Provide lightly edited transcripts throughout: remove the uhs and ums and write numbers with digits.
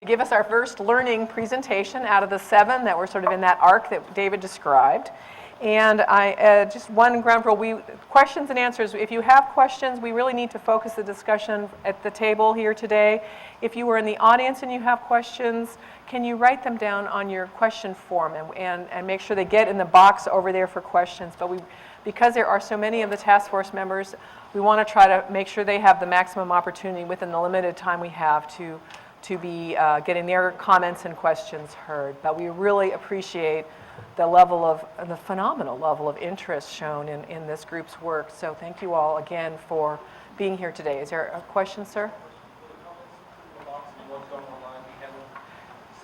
give us our first learning presentation out of the 7 that were sort of in that arc that David described. And just one ground rule, questions and answers. If you have questions, we really need to focus the discussion at the table here today. If you were in the audience and you have questions, can you write them down on your question form and make sure they get in the box over there for questions. But because there are so many of the task force members, we want to try to make sure they have the maximum opportunity within the limited time we have to be getting their comments and questions heard. But we really appreciate the phenomenal level of interest shown in this group's work. So thank you all again for being here today. Is there a question, sir?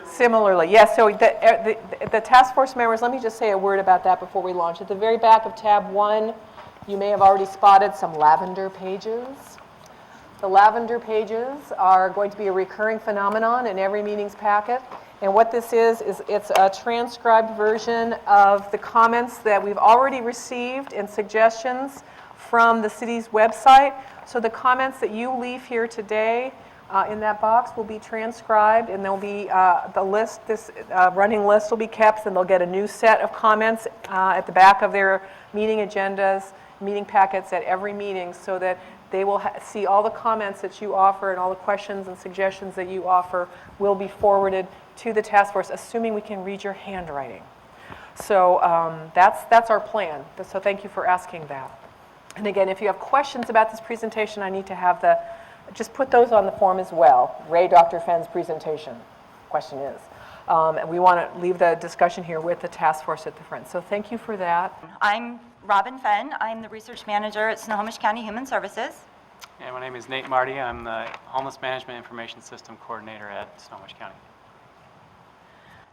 Similarly, yes. So the task force members, let me just say a word about that before we launch. At the very back of tab 1, you may have already spotted some lavender pages. The lavender pages are going to be a recurring phenomenon in every meetings packet. And what this is it's a transcribed version of the comments that we've already received and suggestions from the city's website. So the comments that you leave here today in that box will be transcribed, and there'll be the list, this running list will be kept, and they'll get a new set of comments at the back of their meeting agendas, meeting packets at every meeting, so that they will see all the comments that you offer and all the questions and suggestions that you offer will be forwarded to the task force, assuming we can read your handwriting. So that's our plan. So thank you for asking that. And again, if you have questions about this presentation, I need to have just put those on the form as well. Ray Dr. Fenn's presentation, question is. And we want to leave the discussion here with the task force at the front. So thank you for that. I'm Robin Fenn. I'm the research manager at Snohomish County Human Services. And my name is Nate Marty. I'm the Homeless Management Information System Coordinator at Snohomish County.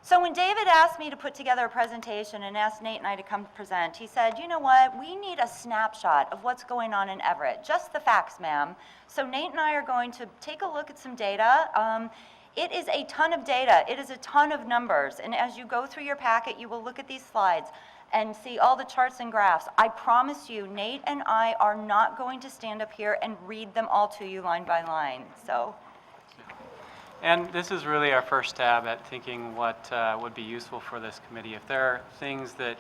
So when David asked me to put together a presentation and asked Nate and I to come present, he said, you know what, we need a snapshot of what's going on in Everett. Just the facts, ma'am. So Nate and I are going to take a look at some data. It is a ton of data. It is a ton of numbers. And as you go through your packet, you will look at these slides and see all the charts and graphs. I promise you, Nate and I are not going to stand up here and read them all to you line by line. So. And this is really our first stab at thinking what would be useful for this committee. If there are things that,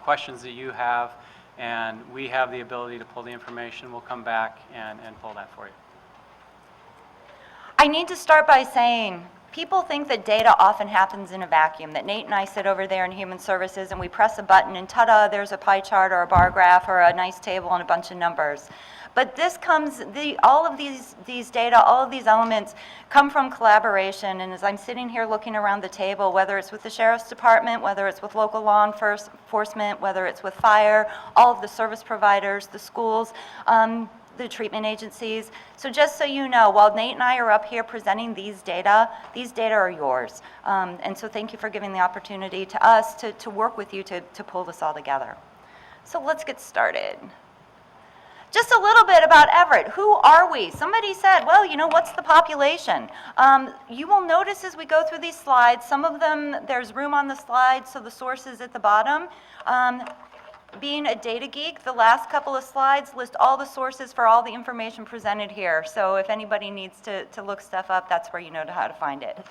questions that you have, and we have the ability to pull the information, we'll come back and pull that for you. I need to start by saying, people think that data often happens in a vacuum, that Nate and I sit over there in Human Services and we press a button and ta-da, there's a pie chart or a bar graph or a nice table and a bunch of numbers. But this comes, all of these data, all of these elements come from collaboration. And as I'm sitting here looking around the table, whether it's with the Sheriff's Department, whether it's with local law enforcement, whether it's with fire, all of the service providers, the schools, the treatment agencies. So just so you know, while Nate and I are up here presenting these data are yours. And so thank you for giving the opportunity to us to work with you to pull this all together. So let's get started. Just a little bit about Everett. Who are we? Somebody said, well, you know, what's the population? You will notice as we go through these slides, some of them, there's room on the slides, so the source is at the bottom. Being a data geek, the last couple of slides list all the sources for all the information presented here. So if anybody needs to look stuff up, that's where you know how to find it.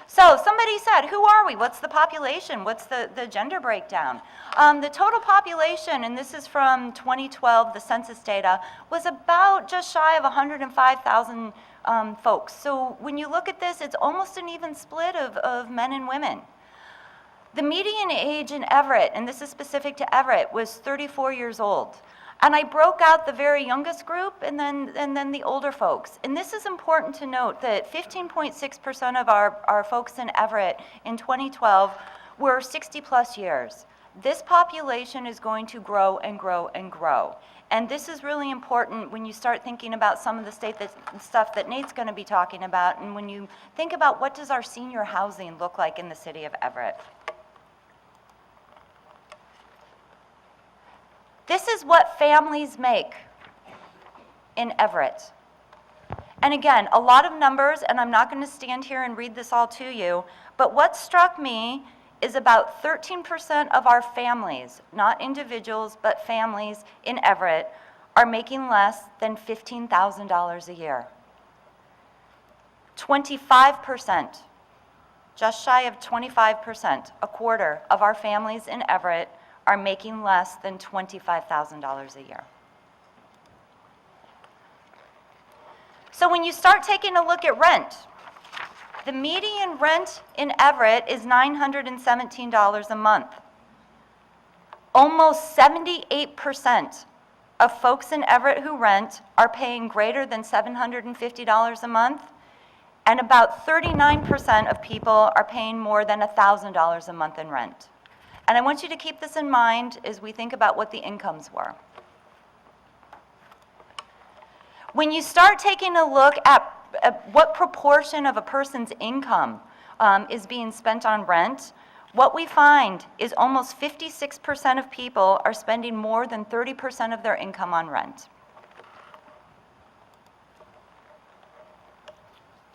So somebody said, who are we? What's the population? What's the gender breakdown? The total population, and this is from 2012, the census data, was about just shy of 105,000 folks. So when you look at this, it's almost an even split of men and women. The median age in Everett, and this is specific to Everett, was 34 years old. And I broke out the very youngest group and then the older folks. And this is important to note that 15.6% of our folks in Everett in 2012 were 60 plus years. This population is going to grow and grow and grow. And this is really important when you start thinking about some of the stuff that Nate's going to be talking about, and when you think about what does our senior housing look like in the city of Everett. This is what families make in Everett. And again, a lot of numbers, and I'm not going to stand here and read this all to you, but what struck me is about 13% of our families, not individuals, but families in Everett, are making less than $15,000 a year. 25% just shy of 25%, a quarter of our families in Everett are making less than $25,000 a year. So when you start taking a look at rent, the median rent in Everett is $917 a month. Almost 78% of folks in Everett who rent are paying greater than $750 a month, and about 39% of people are paying more than $1,000 a month in rent. And I want you to keep this in mind as we think about what the incomes were. When you start taking a look at what proportion of a person's income is being spent on rent, what we find is almost 56% of people are spending more than 30% of their income on rent.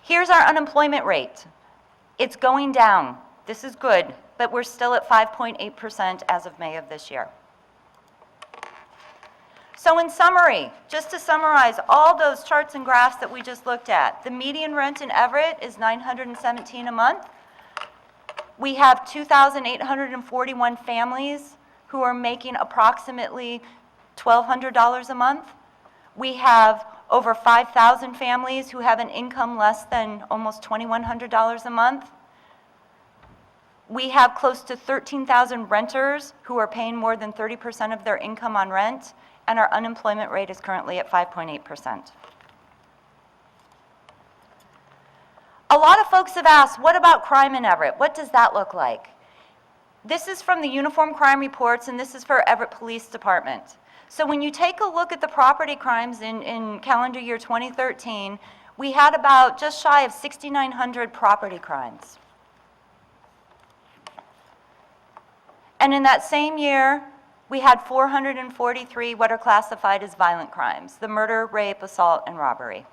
Here's our unemployment rate. It's going down. This is good, but we're still at 5.8% as of May of this year. So in summary, just to summarize all those charts and graphs that we just looked at, the median rent in Everett is $917 a month. We have 2,841 families who are making approximately $1,200 a month. We have over 5,000 families who have an income less than almost $2,100 a month. We have close to 13,000 renters who are paying more than 30% of their income on rent, and our unemployment rate is currently at 5.8%. A lot of folks have asked, what about crime in Everett? What does that look like? This is from the Uniform Crime Reports, and this is for Everett Police Department. So when you take a look at the property crimes in calendar year 2013, we had about just shy of 6,900 property crimes. And in that same year, we had 443 what are classified as violent crimes: the murder, rape, assault, and robbery.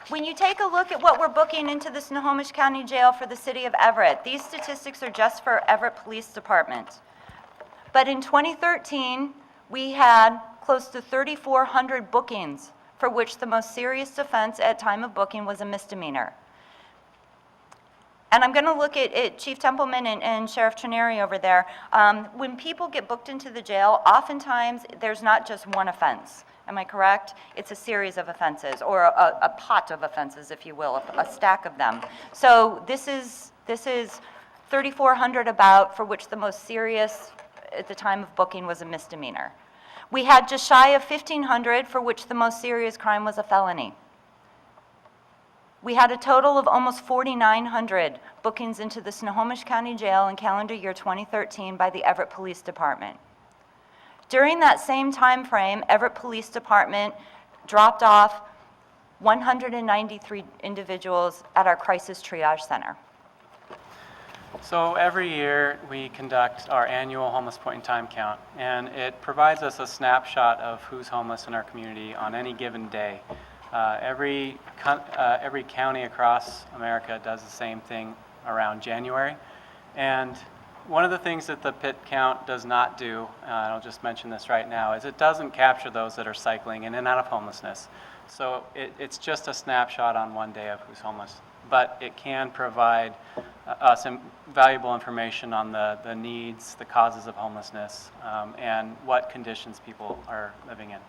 When you take a look at what we're booking into the Snohomish County Jail for the city of Everett, these statistics are just for Everett Police Department. But in 2013, we had close to 3,400 bookings, for which the most serious offense at time of booking was a misdemeanor. And I'm going to look at Chief Templeman and Sheriff Trineri over there. When people get booked into the jail, oftentimes there's not just one offense. Am I correct? It's a series of offenses, or a pot of offenses, if you will, a stack of them. So this is 3,400 about, for which the most serious at the time of booking was a misdemeanor. We had just shy of 1,500 for which the most serious crime was a felony. We had a total of almost 4,900 bookings into the Snohomish County Jail in calendar year 2013 by the Everett Police Department. During that same time frame, Everett Police Department dropped off 193 individuals at our crisis triage center. So every year we conduct our annual homeless point in time count, and it provides us a snapshot of who's homeless in our community on any given day. Every county across America does the same thing around January. And one of the things that the PIT count does not do, and I'll just mention this right now, is it doesn't capture those that are cycling in and out of homelessness. So it's just a snapshot on one day of who's homeless. But it can provide us valuable information on the needs, the causes of homelessness, and what conditions people are living in.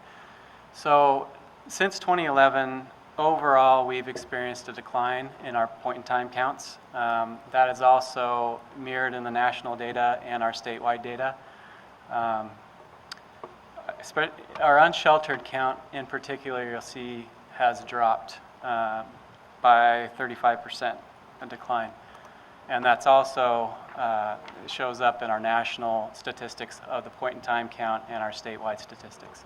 So since 2011, overall, we've experienced a decline in our point-in-time counts. That is also mirrored in the national data and our statewide data. Our unsheltered count, in particular, you'll see has dropped by 35%, a decline. And that's also shows up in our national statistics of the point-in-time count and our statewide statistics.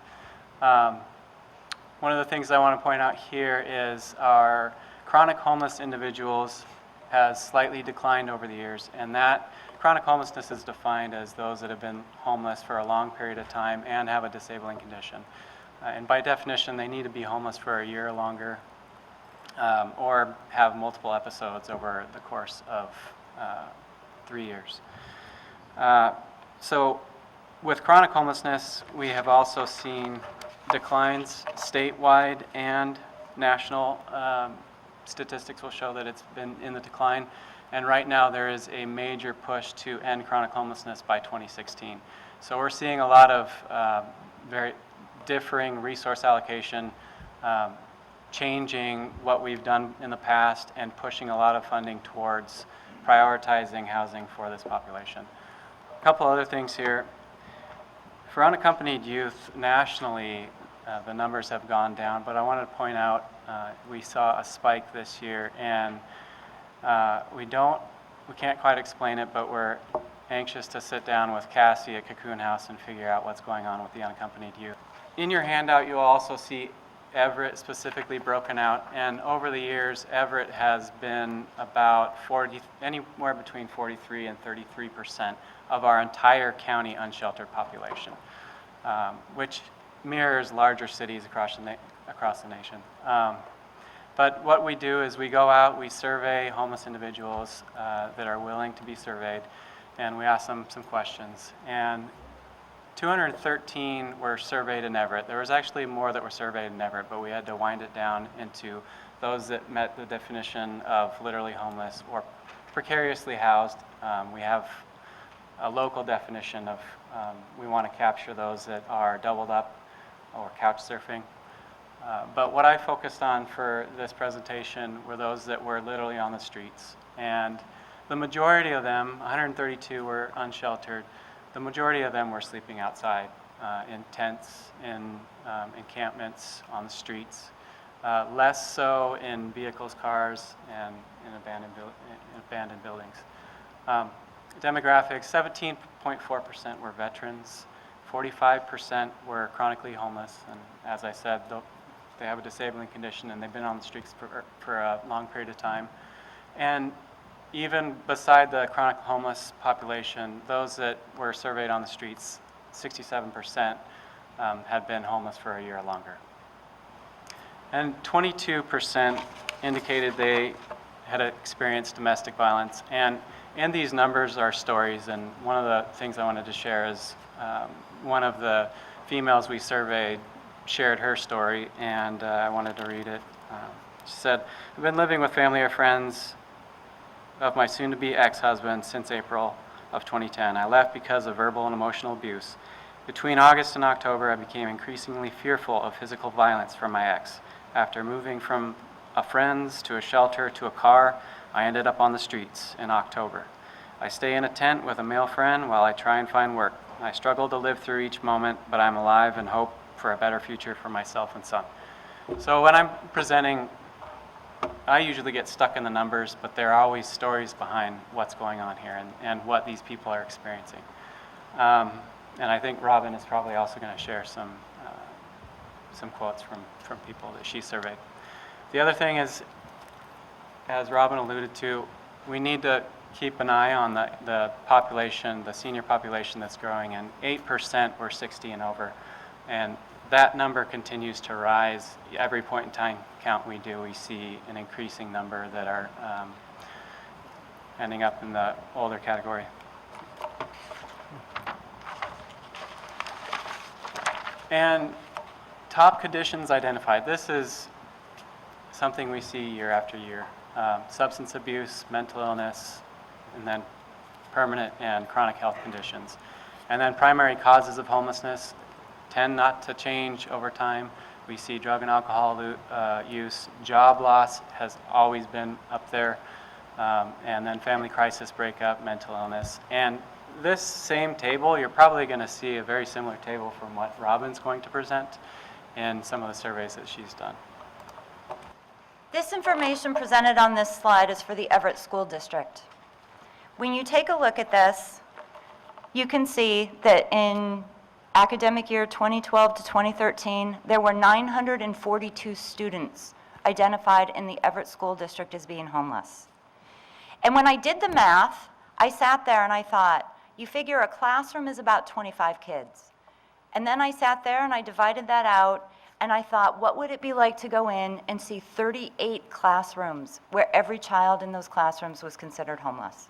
One of the things I want to point out here is our chronic homeless individuals has slightly declined over the years, and that chronic homelessness is defined as those that have been homeless for a long period of time and have a disabling condition. And by definition, they need to be homeless for a year or longer, or have multiple episodes over the course of 3 years. So with chronic homelessness, we have also seen declines statewide and national statistics will show that it's been in the decline. And right now there is a major push to end chronic homelessness by 2016. So we're seeing a lot of very differing resource allocation, changing what we've done in the past and pushing a lot of funding towards prioritizing housing for this population. A couple other things here. For unaccompanied youth, nationally, the numbers have gone down, but I wanted to point out we saw a spike this year, and we can't quite explain it, but we're anxious to sit down with Cassie at Cocoon House and figure out what's going on with the unaccompanied youth. In your handout, you'll also see Everett specifically broken out, and over the years, Everett has been about anywhere between 43 and 33% of our entire county unsheltered population, which mirrors larger cities across the nation. But what we do is we go out, we survey homeless individuals that are willing to be surveyed, and we ask them some questions. And 213 were surveyed in Everett. There was actually more that were surveyed in Everett, but we had to wind it down into those that met the definition of literally homeless or precariously housed. We have a local definition of, we want to capture those that are doubled up or couch surfing. But what I focused on for this presentation were those that were literally on the streets. And the majority of them, 132 were unsheltered. The majority of them were sleeping outside in tents, in encampments, on the streets. Less so in vehicles, cars, and in abandoned buildings. Demographics, 17.4% were veterans, 45% were chronically homeless, and as I said, they have a disabling condition and they've been on the streets for a long period of time. And even beside the chronic homeless population, those that were surveyed on the streets, 67% had been homeless for a year or longer. And 22% indicated they had experienced domestic violence. And in these numbers are stories, and one of the things I wanted to share is one of the females we surveyed shared her story, and I wanted to read it. She said, "I've been living with family or friends of my soon-to-be ex-husband since April of 2010. I left because of verbal and emotional abuse. Between August and October, I became increasingly fearful of physical violence from my ex. After moving from a friend's to a shelter to a car, I ended up on the streets in October. I stay in a tent with a male friend while I try and find work. I struggle to live through each moment, but I'm alive and hope for a better future for myself and son." So when I'm presenting, I usually get stuck in the numbers, but there are always stories behind what's going on here and what these people are experiencing. And I think Robin is probably also going to share some quotes from people that she surveyed. The other thing is, as Robin alluded to, we need to keep an eye on the population, the senior population that's growing, and 8% were 60 and over. And that number continues to rise. Every point in time count we do, we see an increasing number that are ending up in the older category. And top conditions identified. This is something we see year after year. Substance abuse, mental illness, and then permanent and chronic health conditions. And then primary causes of homelessness tend not to change over time. We see drug and alcohol use. Job loss has always been up there. And then family crisis, breakup, mental illness. And this same table, you're probably going to see a very similar table from what Robin's going to present in some of the surveys that she's done. This information presented on this slide is for the Everett School District. When you take a look at this, you can see that in academic year 2012 to 2013, there were 942 students identified in the Everett School District as being homeless. And when I did the math, I sat there and I thought, you figure a classroom is about 25 kids. And then I sat there and I divided that out, and I thought, what would it be like to go in and see 38 classrooms where every child in those classrooms was considered homeless?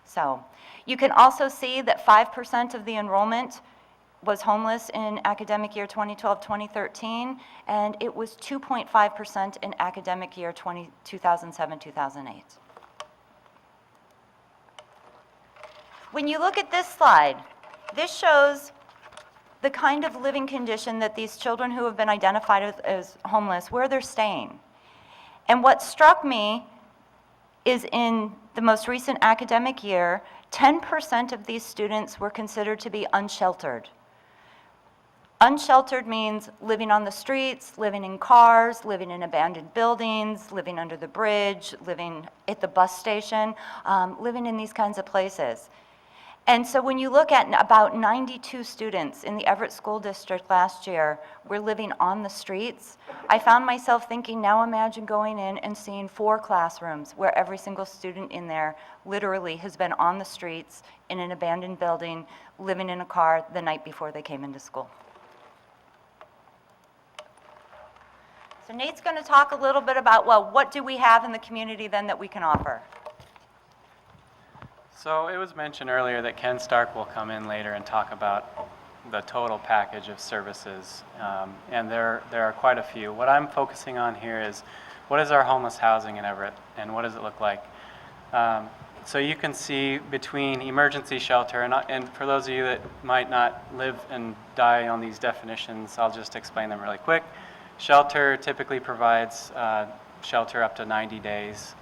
So you can also see that 5% of the enrollment was homeless in academic year 2012-2013, and it was 2.5% in academic year 2007-2008. When you look at this slide, this shows the kind of living condition that these children who have been identified as homeless, where they're staying. And what struck me is in the most recent academic year, 10% of these students were considered to be unsheltered. Unsheltered means living on the streets, living in cars, living in abandoned buildings, living under the bridge, living at the bus station, living in these kinds of places. And so when you look at about 92 students in the Everett School District last year were living on the streets, I found myself thinking, now imagine going in and seeing 4 classrooms where every single student in there literally has been on the streets in an abandoned building, living in a car the night before they came into school. So Nate's going to talk a little bit about, well, what do we have in the community then that we can offer? So it was mentioned earlier that Ken Stark will come in later and talk about the total package of services, and there are quite a few. What I'm focusing on here is what is our homeless housing in Everett, and what does it look like? So you can see between emergency shelter, and for those of you that might not live and die on these definitions, I'll just explain them really quick. Shelter typically provides shelter up to 90 days.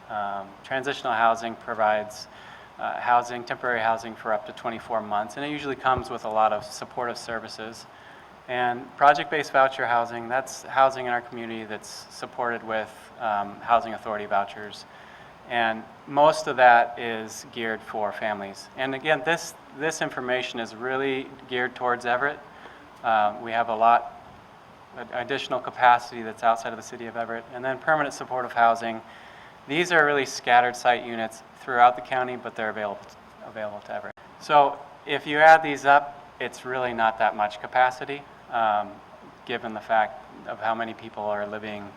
Transitional housing provides temporary housing for up to 24 months, and it usually comes with a lot of supportive services. And project-based voucher housing, that's housing in our community that's supported with housing authority vouchers. And most of that is geared for families. And again, this information is really geared towards Everett. We have a lot additional capacity that's outside of the city of Everett. And then permanent supportive housing. These are really scattered site units throughout the county, but they're available to Everett. So if you add these up, it's really not that much capacity, given the fact of how many people are living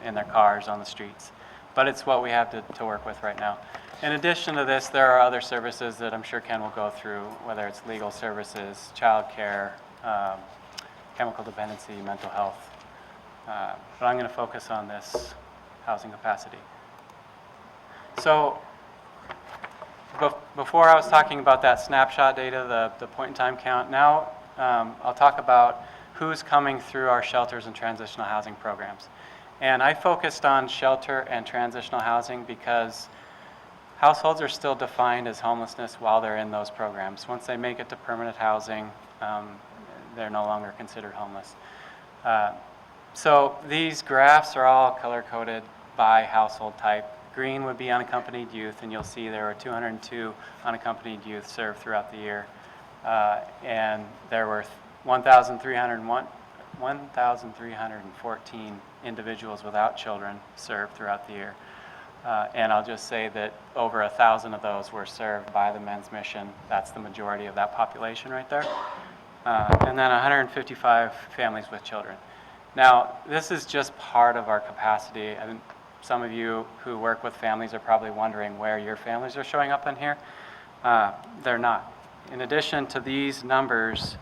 in their cars on the streets. But it's what we have to work with right now. In addition to this, there are other services that I'm sure Ken will go through, whether it's legal services, child care, chemical dependency, mental health. But I'm going to focus on this housing capacity. So before I was talking about that snapshot data, the point-in-time count, now I'll talk about who's coming through our shelters and transitional housing programs. And I focused on shelter and transitional housing because households are still defined as homelessness while they're in those programs. Once they make it to permanent housing, they're no longer considered homeless. So these graphs are all color-coded by household type. Green would be unaccompanied youth, and you'll see there were 202 unaccompanied youth served throughout the year. And there were 1,314 individuals without children served throughout the year. And I'll just say that over 1,000 of those were served by the men's mission. That's the majority of that population right there. And then 155 families with children. Now, this is just part of our capacity. I mean, some of you who work with families are probably wondering where your families are showing up in here. They're not. In addition to these numbers,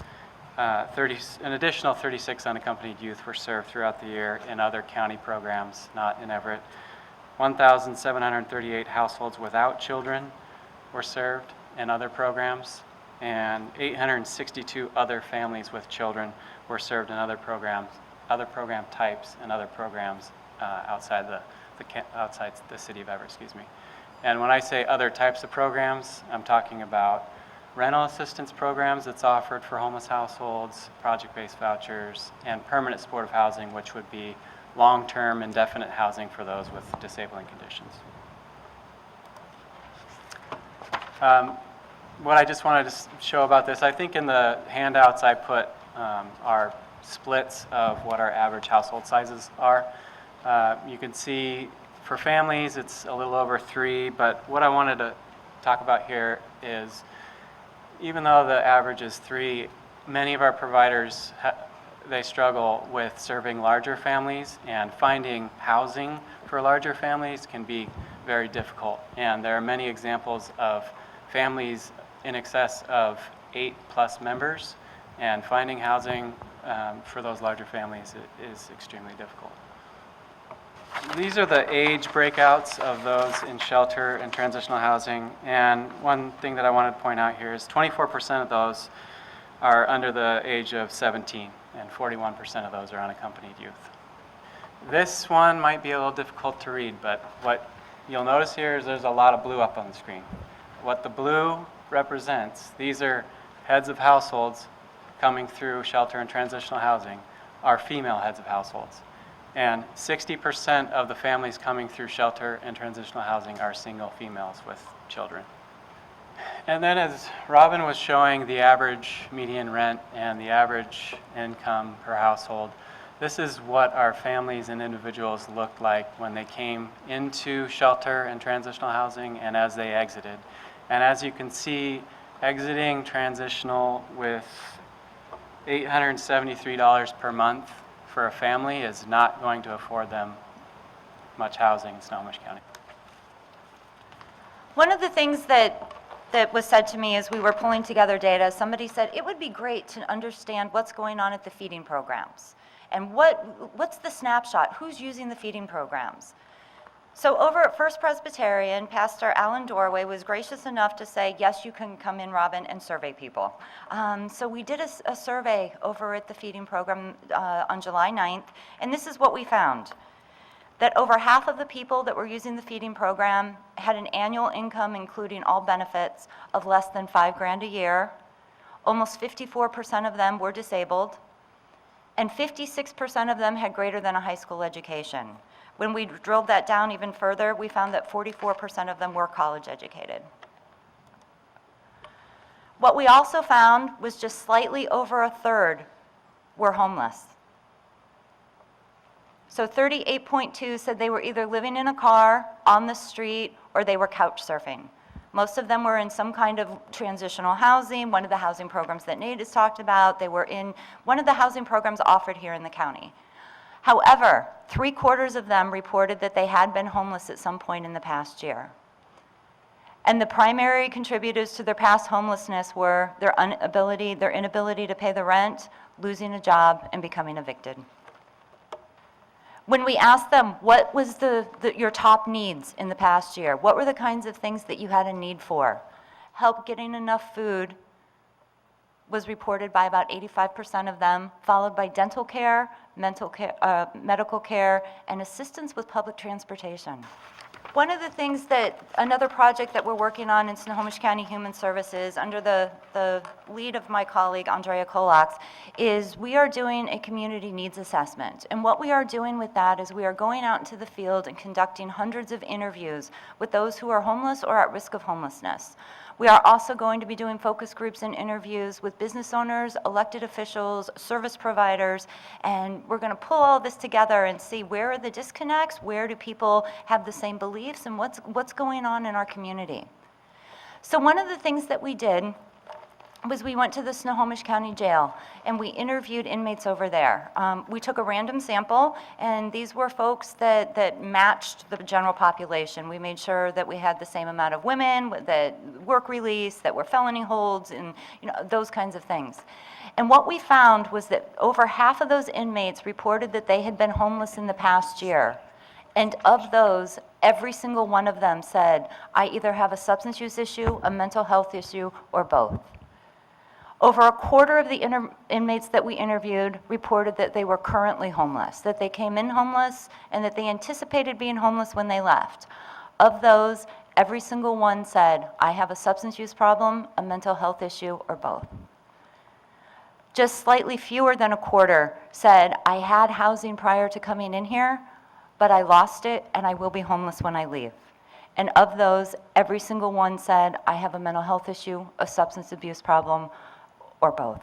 an additional 36 unaccompanied youth were served throughout the year in other county programs, not in Everett. 1,738 households without children were served in other programs, and 862 other families with children were served in other programs, other program types, and other programs outside the city of Everett, excuse me. And when I say other types of programs, I'm talking about rental assistance programs that's offered for homeless households, project-based vouchers, and permanent supportive housing, which would be long-term indefinite housing for those with disabling conditions. What I just wanted to show about this, I think in the handouts I put our splits of what our average household sizes are. You can see for families it's a little over 3, but what I wanted to talk about here is even though the average is 3, many of our providers, they struggle with serving larger families, and finding housing for larger families can be very difficult. And there are many examples of families in excess of 8+ members And finding housing for those larger families is extremely difficult. These are the age breakouts of those in shelter and transitional housing. And one thing that I wanted to point out here is 24% of those are under the age of 17, and 41% of those are unaccompanied youth. This one might be a little difficult to read, but what you'll notice here is there's a lot of blue up on the screen. What the blue represents, these are heads of households coming through shelter and transitional housing, are female heads of households. And 60% of the families coming through shelter and transitional housing are single females with children. And then as Robin was showing the average median rent and the average income per household, this is what our families and individuals looked like when they came into shelter and transitional housing and as they exited. And as you can see, exiting transitional with $873 per month for a family is not going to afford them much housing in Snohomish County. One of the things that was said to me as we were pulling together data, somebody said it would be great to understand what's going on at the feeding programs. And what's the snapshot? Who's using the feeding programs? So over at First Presbyterian, Pastor Alan Dorway was gracious enough to say, yes, you can come in, Robin, and survey people. So we did a survey over at the feeding program on July 9th, and this is what we found. That over half of the people that were using the feeding program had an annual income, including all benefits, of less than $5,000 a year. Almost 54% of them were disabled, and 56% of them had greater than a high school education. When we drilled that down even further, we found that 44% of them were college educated. What we also found was just slightly over a third were homeless. So 38.2 said they were either living in a car, on the street, or they were couch surfing. Most of them were in some kind of transitional housing, one of the housing programs that Nate has talked about. They were in one of the housing programs offered here in the county. However, 3/4 of them reported that they had been homeless at some point in the past year. And the primary contributors to their past homelessness were their inability to pay the rent, losing a job, and becoming evicted. When we asked them, what was your top needs in the past year? What were the kinds of things that you had a need for? Help getting enough food was reported by about 85% of them, followed by dental care, medical care, and assistance with public transportation. One of the things another project that we're working on in Snohomish County Human Services under the lead of my colleague Andrea Kolax is we are doing a community needs assessment. And what we are doing with that is we are going out into the field and conducting hundreds of interviews with those who are homeless or at risk of homelessness. We are also going to be doing focus groups and interviews with business owners, elected officials, service providers, and we're going to pull all this together and see where are the disconnects, where do people have the same beliefs, and what's going on in our community. So one of the things that we did was we went to the Snohomish County Jail and we interviewed inmates over there. We took a random sample, and these were folks that matched the general population. We made sure that we had the same amount of women, that work release, that were felony holds, and those kinds of things. And what we found was that over half of those inmates reported that they had been homeless in the past year. And of those, every single one of them said, I either have a substance use issue, a mental health issue, or both. Over a quarter of the inmates that we interviewed reported that they were currently homeless, that they came in homeless, and that they anticipated being homeless when they left. Of those, every single one said, I have a substance use problem, a mental health issue, or both. Just slightly fewer than a quarter said, I had housing prior to coming in here, but I lost it, and I will be homeless when I leave. And of those, every single one said, I have a mental health issue, a substance abuse problem, or both.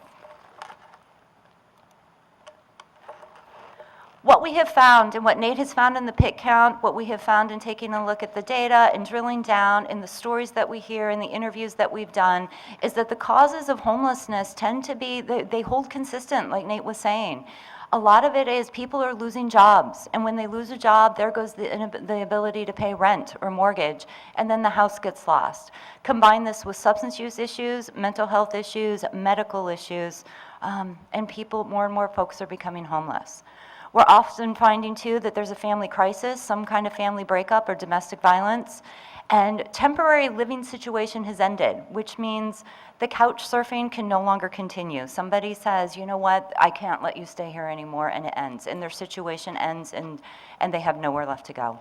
What we have found, and what Nate has found in the pit count, what we have found in taking a look at the data and drilling down in the stories that we hear and the interviews that we've done, is that the causes of homelessness tend to be, they hold consistent, like Nate was saying. A lot of it is people are losing jobs, and when they lose a job, there goes the ability to pay rent or mortgage, and then the house gets lost. Combine this with substance use issues, mental health issues, medical issues, and more and more folks are becoming homeless. We're often finding, too, that there's a family crisis, some kind of family breakup or domestic violence, and temporary living situation has ended, which means the couch surfing can no longer continue. Somebody says, you know what, I can't let you stay here anymore, and it ends, and their situation ends, and they have nowhere left to go.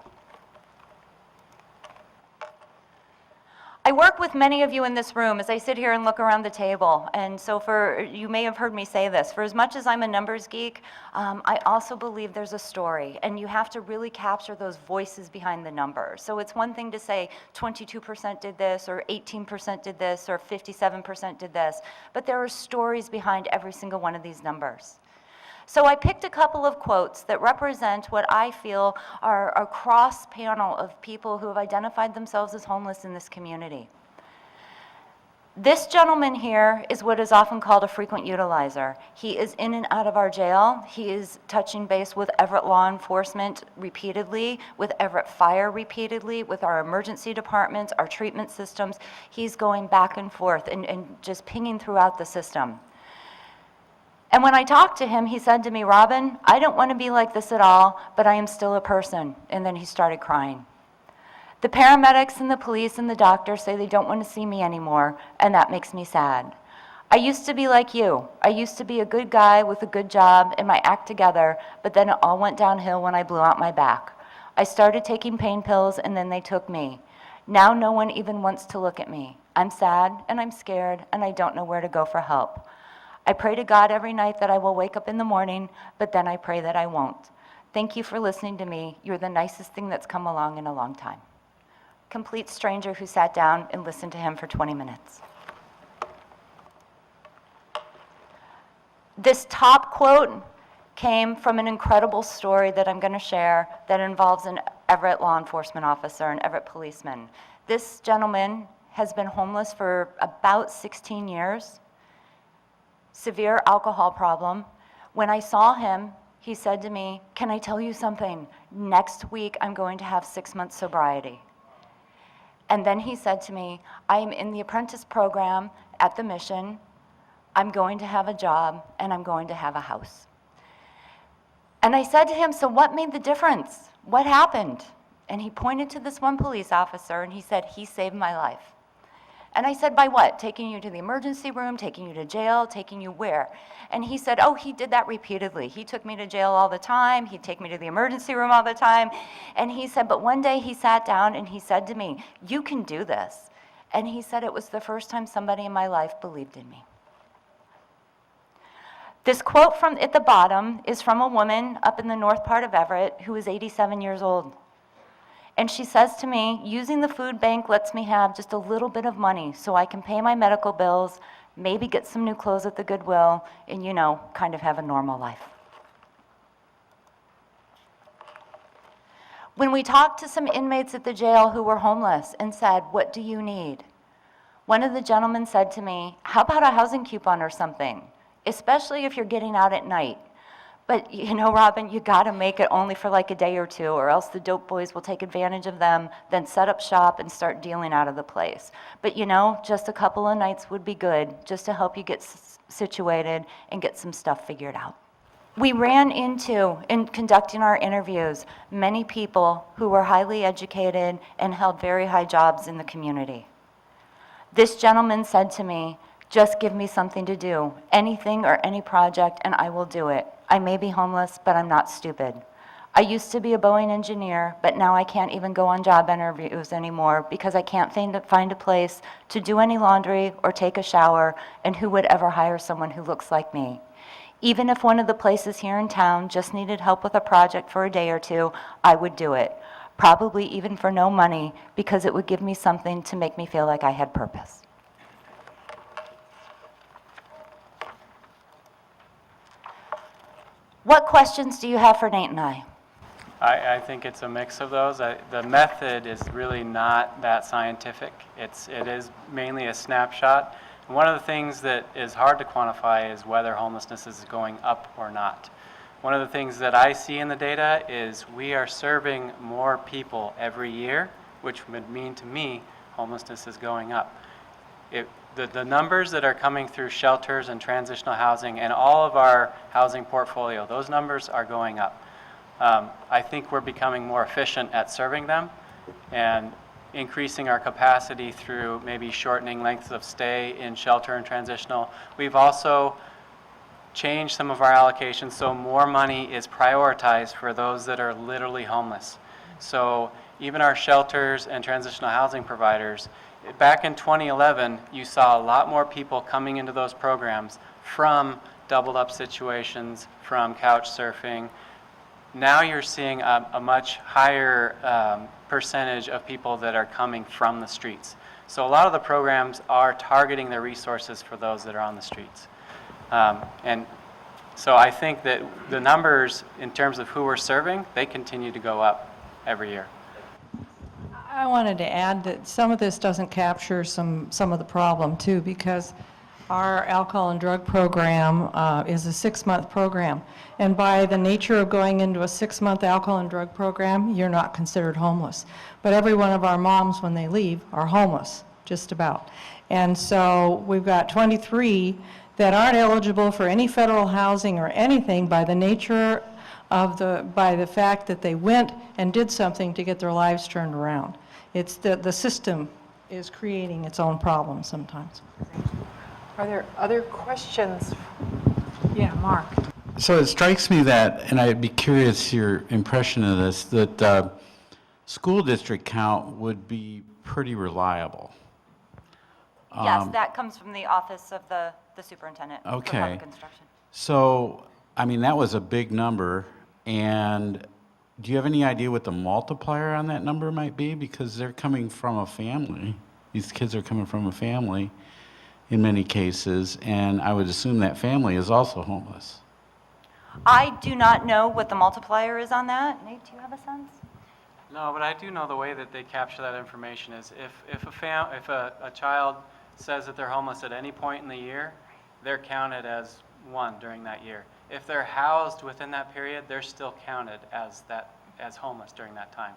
I work with many of you in this room as I sit here and look around the table, and so you may have heard me say this, for as much as I'm a numbers geek, I also believe there's a story, and you have to really capture those voices behind the numbers. So it's one thing to say 22% did this, or 18% did this, or 57% did this, but there are stories behind every single one of these numbers. So I picked a couple of quotes that represent what I feel are a cross panel of people who have identified themselves as homeless in this community. This gentleman here is what is often called a frequent utilizer. He is in and out of our jail. He is touching base with Everett law enforcement repeatedly, with Everett Fire repeatedly, with our emergency departments, our treatment systems. He's going back and forth and just pinging throughout the system. And when I talked to him, he said to me, Robin, I don't want to be like this at all, but I am still a person. And then he started crying. The paramedics and the police and the doctor say they don't want to see me anymore, and that makes me sad. I used to be like you. I used to be a good guy with a good job and my act together, but then it all went downhill when I blew out my back. I started taking pain pills, and then they took me. Now no one even wants to look at me. I'm sad, and I'm scared, and I don't know where to go for help. I pray to God every night that I will wake up in the morning, but then I pray that I won't. Thank you for listening to me. You're the nicest thing that's come along in a long time. Complete stranger who sat down and listened to him for 20 minutes. This top quote came from an incredible story that I'm going to share that involves an Everett law enforcement officer, an Everett policeman. This gentleman has been homeless for about 16 years. Severe alcohol problem. When I saw him, he said to me, can I tell you something? Next week, I'm going to have 6 months sobriety. And then he said to me, I'm in the apprentice program at the mission. I'm going to have a job, and I'm going to have a house. And I said to him, so what made the difference? What happened? And he pointed to this one police officer, and he said, he saved my life. And I said, by what? Taking you to the emergency room, taking you to jail, taking you where? And he said, oh, he did that repeatedly. He took me to jail all the time. He'd take me to the emergency room all the time. And he said, but one day he sat down and he said to me, you can do this. And he said it was the first time somebody in my life believed in me. This quote from at the bottom is from a woman up in the north part of Everett who is 87 years old. And she says to me, using the food bank lets me have just a little bit of money so I can pay my medical bills, maybe get some new clothes at the Goodwill, and, kind of have a normal life. When we talked to some inmates at the jail who were homeless and said, what do you need? One of the gentlemen said to me, how about a housing coupon or something, especially if you're getting out at night? But, Robin, you got to make it only for like a day or two, or else the dope boys will take advantage of them, then set up shop and start dealing out of the place. But, just a couple of nights would be good, just to help you get situated and get some stuff figured out. We ran into, in conducting our interviews, many people who were highly educated and held very high jobs in the community. This gentleman said to me, just give me something to do, anything or any project, and I will do it. I may be homeless, but I'm not stupid. I used to be a Boeing engineer, but now I can't even go on job interviews anymore because I can't find a place to do any laundry or take a shower, and who would ever hire someone who looks like me? Even if one of the places here in town just needed help with a project for a day or two, I would do it. Probably even for no money, because it would give me something to make me feel like I had purpose. What questions do you have for Nate and I? I think it's a mix of those. The method is really not that scientific. It is mainly a snapshot. And one of the things that is hard to quantify is whether homelessness is going up or not. One of the things that I see in the data is we are serving more people every year, which would mean to me homelessness is going up. the numbers that are coming through shelters and transitional housing and all of our housing portfolio, those numbers are going up. I think we're becoming more efficient at serving them and increasing our capacity through maybe shortening lengths of stay in shelter and transitional. We've also changed some of our allocations so more money is prioritized for those that are literally homeless. So even our shelters and transitional housing providers, back in 2011, you saw a lot more people coming into those programs from doubled up situations, from couch surfing. Now you're seeing a much higher percentage of people that are coming from the streets. So a lot of the programs are targeting their resources for those that are on the streets. And so I think that the numbers in terms of who we're serving, they continue to go up every year. I wanted to add that some of this doesn't capture some of the problem too, because our alcohol and drug program is a 6-month program. And by the nature of going into a 6-month alcohol and drug program, you're not considered homeless. But every one of our moms, when they leave, are homeless, just about. And so we've got 23 that aren't eligible for any federal housing or anything by the nature of by the fact that they went and did something to get their lives turned around. It's the system is creating its own problems sometimes. Are there other questions? Yeah, Mark. So it strikes me that, and I'd be curious your impression of this, that school district count would be pretty reliable. Yes, that comes from the office of the superintendent for Okay. public instruction. So, I mean, that was a big number, and do you have any idea what the multiplier on that number might be? Because they're coming from a family. These kids are coming from a family in many cases, and I would assume that family is also homeless. I do not know what the multiplier is on that. Nate, do you have a sense? No, but I do know the way that they capture that information is if a child says that they're homeless at any point in the year, they're counted as one during that year. If they're housed within that period, they're still counted as homeless during that time.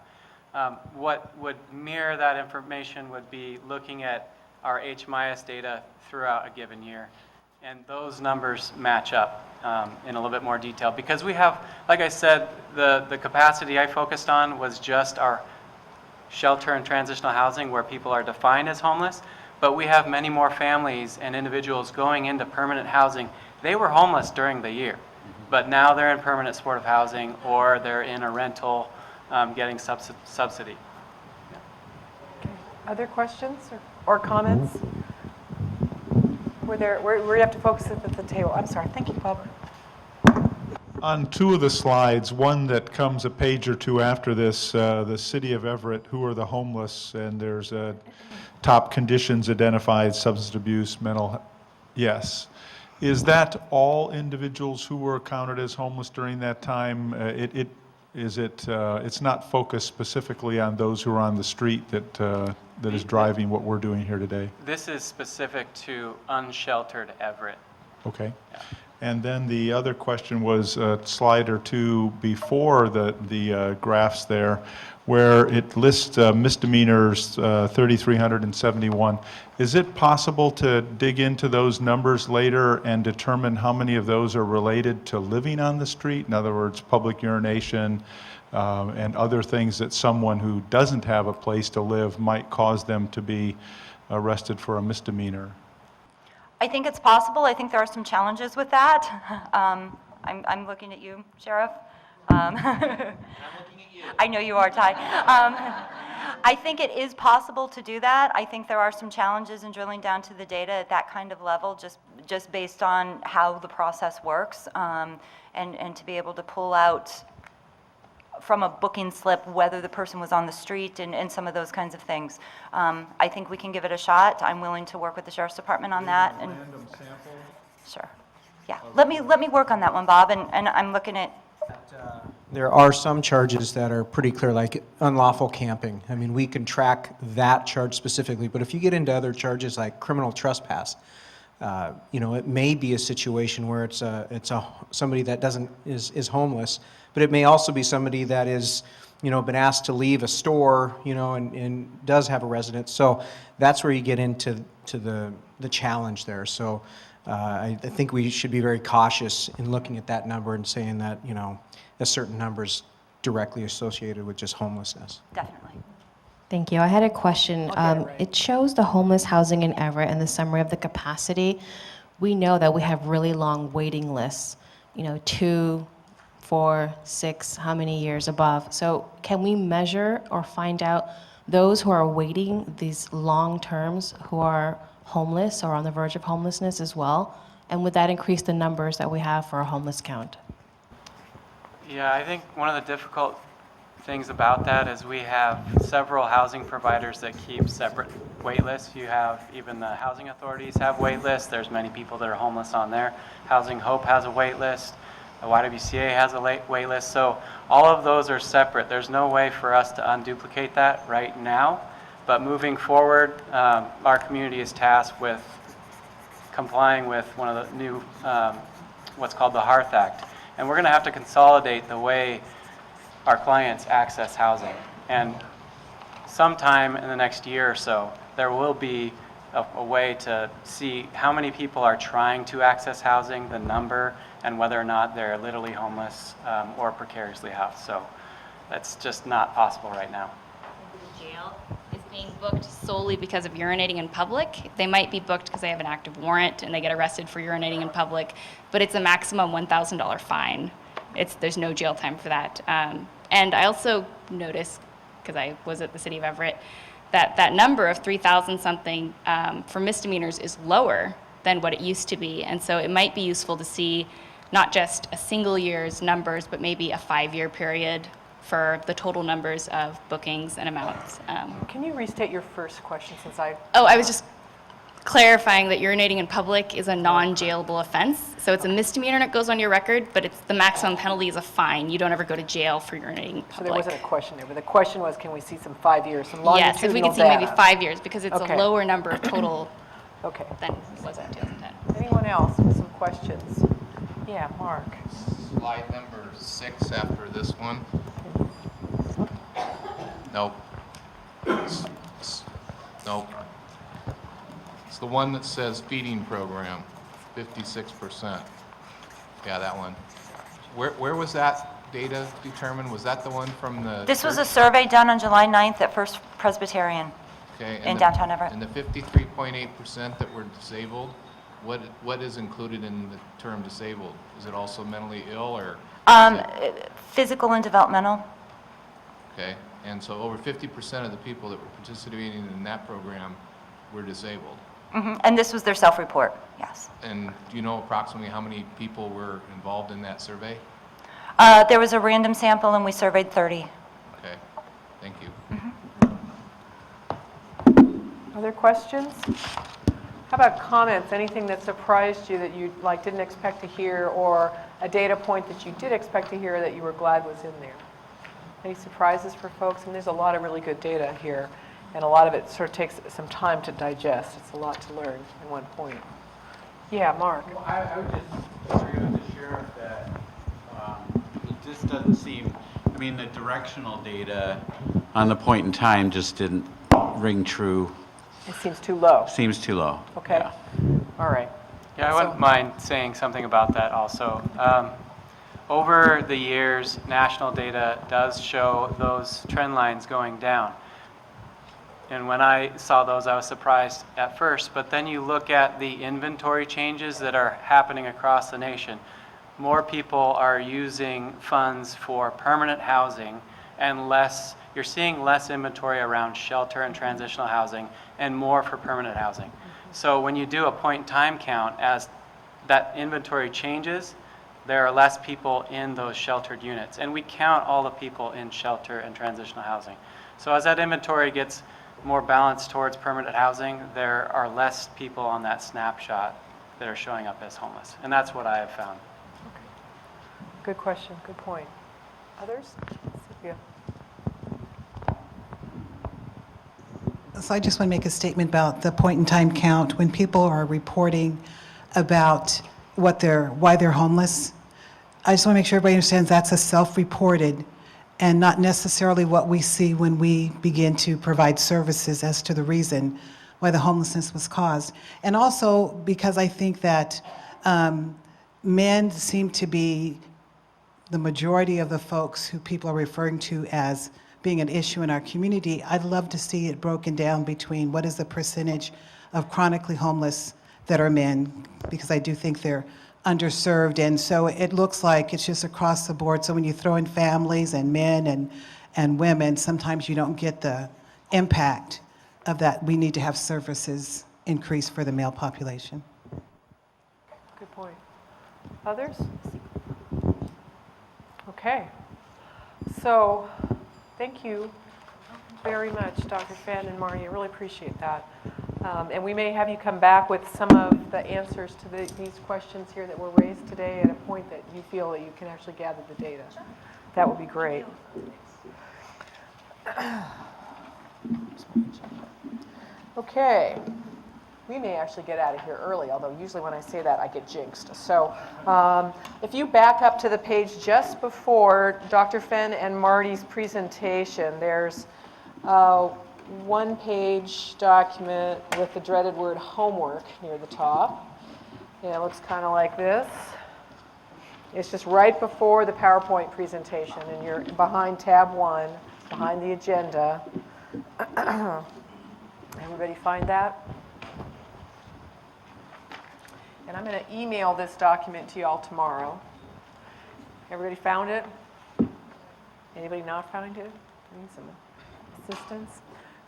What would mirror that information would be looking at our HMIS data throughout a given year. And those numbers match up in a little bit more detail because we have, like I said, the capacity I focused on was just our shelter and transitional housing where people are defined as homeless, but we have many more families and individuals going into permanent housing. They were homeless during the year, but now they're in permanent supportive housing or they're in a rental getting subsidy. Other questions or comments? We have to focus at the table. I'm sorry. Thank you, Bob. On two of the slides, one that comes a page or two after this, the city of Everett, who are the homeless, and there's top conditions identified, substance abuse, mental, yes. Is that all individuals who were counted as homeless during that time? It's not focused specifically on those who are on the street that is driving what we're doing here today? This is specific to unsheltered Everett. Okay. Yeah. And then the other question was a slide or two before the graphs there, where it lists misdemeanors, 3,371. Is it possible to dig into those numbers later and determine how many of those are related to living on the street? In other words, public urination and other things that someone who doesn't have a place to live might cause them to be arrested for a misdemeanor? I think it's possible. I think there are some challenges with that. I'm looking at you, Sheriff. I'm looking at you. I know you are, Ty. I think it is possible to do that. I think there are some challenges in drilling down to the data at that kind of level, just based on how the process works, and to be able to pull out from a booking slip whether the person was on the street and some of those kinds of things. I think we can give it a shot. I'm willing to work with the Sheriff's Department on that. And Random sample? sure. Yeah. Let me work on that one, Bob, and I'm looking at. There are some charges that are pretty clear, like unlawful camping. I mean, we can track that charge specifically, but if you get into other charges like criminal trespass, it may be a situation where it's somebody that is homeless, but it may also be somebody that is been asked to leave a store, and does have a residence. So that's where you get into the challenge there. So I think we should be very cautious in looking at that number and saying that, a certain number is directly associated with just homelessness. Definitely. Thank you. I had a question. It shows the homeless housing in Everett and the summary of the capacity. We know that we have really long waiting lists, 2, 4, 6, how many years above. So can we measure or find out those who are waiting these long terms who are homeless or on the verge of homelessness as well? And would that increase the numbers that we have for a homeless count? Yeah, I think one of the difficult things about that is we have several housing providers that keep separate wait lists. You have, even the housing authorities have wait lists. There's many people that are homeless on there. Housing Hope has a wait list. The YWCA has a wait list. So all of those are separate. There's no way for us to unduplicate that right now. But moving forward, our community is tasked with complying with one of the new, what's called the Hearth Act. And we're going to have to consolidate the way our clients access housing. And sometime in the next year or so, there will be a way to see how many people are trying to access housing, the number, and whether or not they're literally homeless or precariously housed. So that's just not possible right now. Jail is being booked solely because of urinating in public. They might be booked because they have an active warrant and they get arrested for urinating in public, but it's a maximum $1,000 fine. There's no jail time for that. And I also noticed, because I was at the city of Everett, that number of 3,000 something for misdemeanors is lower than what it used to be. And so it might be useful to see not just a single year's numbers, but maybe a 5-year period for the total numbers of bookings and amounts. Can you restate your first question since I... Oh, I was just clarifying that urinating in public is a non-jailable offense. So it's a misdemeanor and it goes on your record, but the maximum penalty is a fine. You don't ever go to jail for urinating in public. So there wasn't a question there, but the question was, can we see some 5 years, some longitudinal data? Yes, if we could see maybe 5 years, because it's Okay. a lower number of total Okay. than it was in 2010. Anyone else with some questions? Yeah, Mark. Slide number 6 after this one. Nope. Nope. It's the one that says feeding program, 56%. Yeah, that one. Where was that data determined? Was that the one from the? This was a church? survey done on July 9th at First Presbyterian Okay, in downtown Everett. And the 53.8% that were disabled, what is included in the term disabled? Is it also mentally ill or? Physical and developmental. Okay, and so over 50% of the people that were participating in that program were disabled. And this was their self-report, yes. And do you know approximately how many people were involved in that survey? There was a random sample and we surveyed 30. Okay, thank you. Other questions? How about comments? Anything that surprised you that you didn't expect to hear, or a data point that you did expect to hear that you were glad was in there? Any surprises for folks? And there's a lot of really good data here, and a lot of it sort of takes some time to digest. It's a lot to learn in one point. Yeah, Mark. Well, I would just agree with the sheriff that it just doesn't seem, I mean, the directional data on the point in time just didn't ring true. It seems too low. Seems too low. Okay. Yeah. All right. Yeah, I wouldn't mind saying something about that also. Over the years, national data does show those trend lines going down. And when I saw those, I was surprised at first. But then you look at the inventory changes that are happening across the nation. More people are using funds for permanent housing, and you're seeing less inventory around shelter and transitional housing, and more for permanent housing. So when you do a point-in-time count, as that inventory changes, there are less people in those sheltered units. And we count all the people in shelter and transitional housing. So as that inventory gets more balanced towards permanent housing, there are less people on that snapshot that are showing up as homeless. And that's what I have found. Good question. Good point. Others? Cynthia. So I just want to make a statement about the point-in-time count. When people are reporting about why they're homeless, I just want to make sure everybody understands that's a self-reported and not necessarily what we see when we begin to provide services as to the reason why the homelessness was caused. And also because I think that men seem to be the majority of the folks who people are referring to as being an issue in our community. I'd love to see it broken down between what is the percentage of chronically homeless that are men, because I do think they're underserved. And so it looks like it's just across the board. So when you throw in families and men and women, sometimes you don't get the impact of that. We need to have services increase for the male population. Good point. Others? Okay. So, thank you very much, Dr. Fenn and Marty. I really appreciate that. And we may have you come back with some of the answers to these questions here that were raised today at a point that you feel that you can actually gather the data. That would be great. Okay. We may actually get out of here early, although usually when I say that, I get jinxed. So if you back up to the page just before Dr. Fenn and Marty's presentation, there's a one-page document with the dreaded word homework near the top. And it looks kind of like this. It's just right before the PowerPoint presentation, and you're behind tab 1, behind the agenda. Everybody find that? And I'm going to email this document to you all tomorrow. Everybody found it? Anybody not found it? Need some assistance?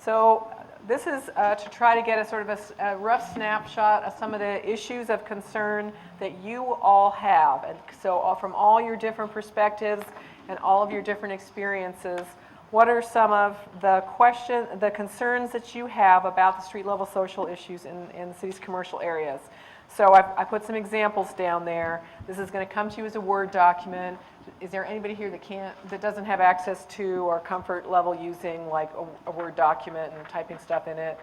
So this is to try to get a sort of a rough snapshot of some of the issues of concern that you all have. And so from all your different perspectives and all of your different experiences, what are some of the concerns that you have about the street level social issues in the city's commercial areas? So I put some examples down there. This is going to come to you as a Word document. Is there anybody here that doesn't have access to or comfort level using like a Word document and typing stuff in it?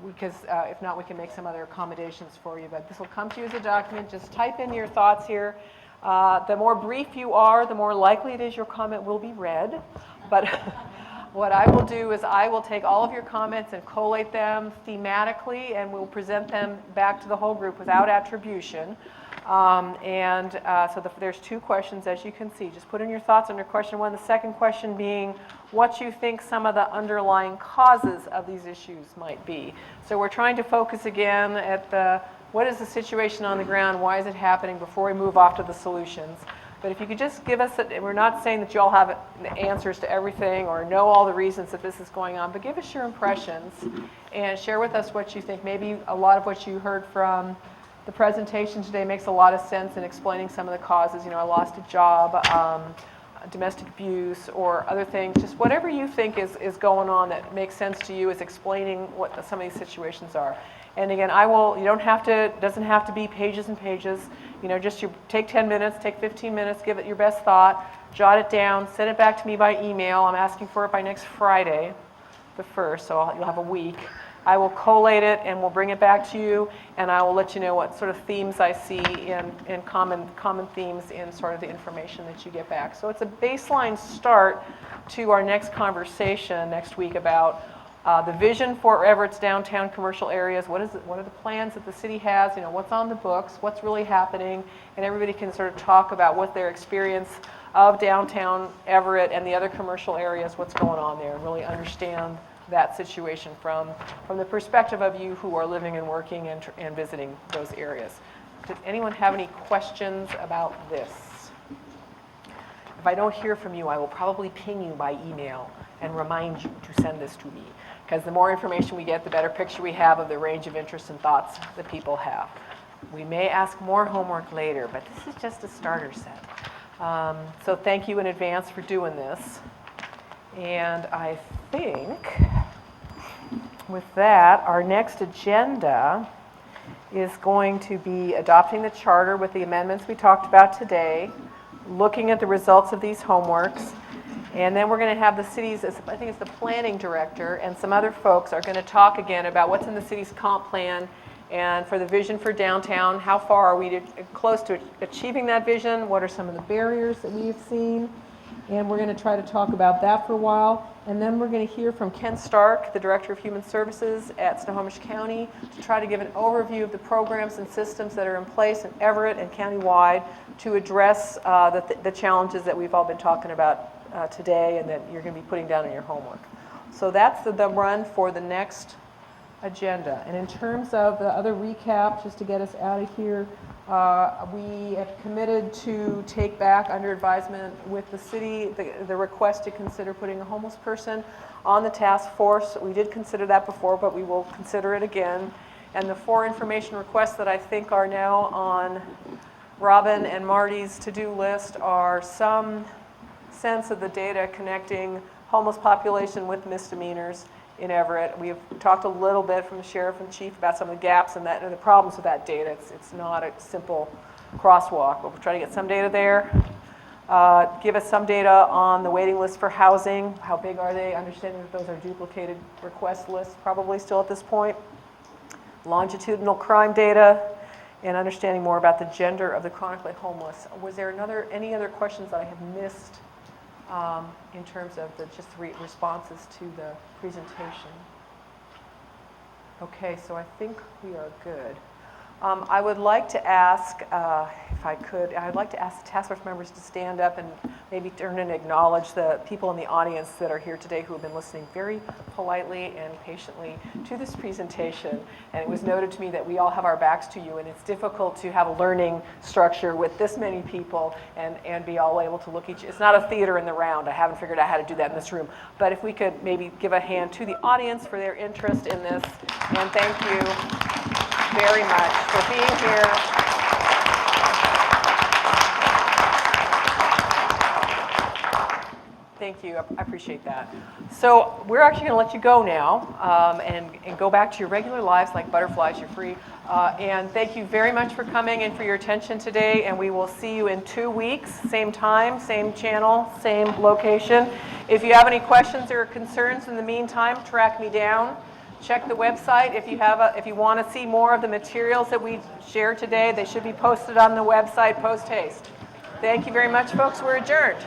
Because if not, we can make some other accommodations for you. But this will come to you as a document. Just type in your thoughts here. The more brief you are, the more likely it is your comment will be read. But what I will do is I will take all of your comments and collate them thematically, and we'll present them back to the whole group without attribution. So there's 2 questions, as you can see. Just put in your thoughts under question 1. The second question being what you think some of the underlying causes of these issues might be. So we're trying to focus again at what is the situation on the ground, why is it happening, before we move off to the solutions. But if you could just give us, we're not saying that you all have the answers to everything or know all the reasons that this is going on, but give us your impressions and share with us what you think. Maybe a lot of what you heard from the presentation today makes a lot of sense in explaining some of the causes. You know, I lost a job, domestic abuse, or other things. Just whatever you think is going on that makes sense to you is explaining what some of these situations are. And again, it doesn't have to be pages and pages. You know, just take 10 minutes, take 15 minutes, give it your best thought, jot it down, send it back to me by email. I'm asking for it by next Friday, the 1st, so you'll have a week. I will collate it and we'll bring it back to you, and I will let you know what sort of themes I see in common themes in sort of the information that you get back. So it's a baseline start to our next conversation next week about the vision for Everett's downtown commercial areas. What are the plans that the city has? You know, what's on the books? What's really happening? And everybody can sort of talk about what their experience of downtown Everett and the other commercial areas, what's going on there, and really understand that situation from the perspective of you who are living and working and visiting those areas. Does anyone have any questions about this? If I don't hear from you, I will probably ping you by email and remind you to send this to me. Because the more information we get, the better picture we have of the range of interests and thoughts that people have. We may ask more homework later, but this is just a starter set. So thank you in advance for doing this. And I think with that, our next agenda is going to be adopting the charter with the amendments we talked about today, looking at the results of these homeworks, and then we're going to have the city's, I think it's the planning director, and some other folks are going to talk again about what's in the city's comp plan and for the vision for downtown. How far are we close to achieving that vision? What are some of the barriers that we've seen? and we're going to try to talk about that for a while. And then we're going to hear from Ken Stark, the Director of Human Services at Snohomish County, to try to give an overview of the programs and systems that are in place in Everett and countywide to address the challenges that we've all been talking about today and that you're going to be putting down in your homework. So that's the run for the next agenda. And in terms of the other recap, just to get us out of here, we have committed to take back under advisement with the city the request to consider putting a homeless person on the task force. We did consider that before, but we will consider it again. And the 4 information requests that I think are now on Robin and Marty's to-do list are some sense of the data connecting homeless population with misdemeanors in Everett. We've talked a little bit from the sheriff and chief about some of the gaps and the problems with that data. It's not a simple crosswalk, but we'll try to get some data there. Give us some data on the waiting list for housing. How big are they? Understanding that those are duplicated request lists probably still at this point. Longitudinal crime data and understanding more about the gender of the chronically homeless. Was there any other questions that I have missed in terms of the just responses to the presentation? Okay, so I think we are good. I would like to ask, if I could, I'd like to ask the task force members to stand up and maybe turn and acknowledge the people in the audience that are here today who have been listening very politely and patiently to this presentation. And it was noted to me that we all have our backs to you, and it's difficult to have a learning structure with this many people and be all able to look each. It's not a theater in the round. I haven't figured out how to do that in this room. But if we could maybe give a hand to the audience for their interest in this, and thank you very much for being here. Thank you, I appreciate that. So we're actually going to let you go now and go back to your regular lives like butterflies, you're free. And thank you very much for coming and for your attention today, and we will see you in 2 weeks, same time, same channel, same location. If you have any questions or concerns in the meantime, track me down. Check the website if you want to see more of the materials that we shared today. They should be posted on the website post haste. Thank you very much, folks. We're adjourned.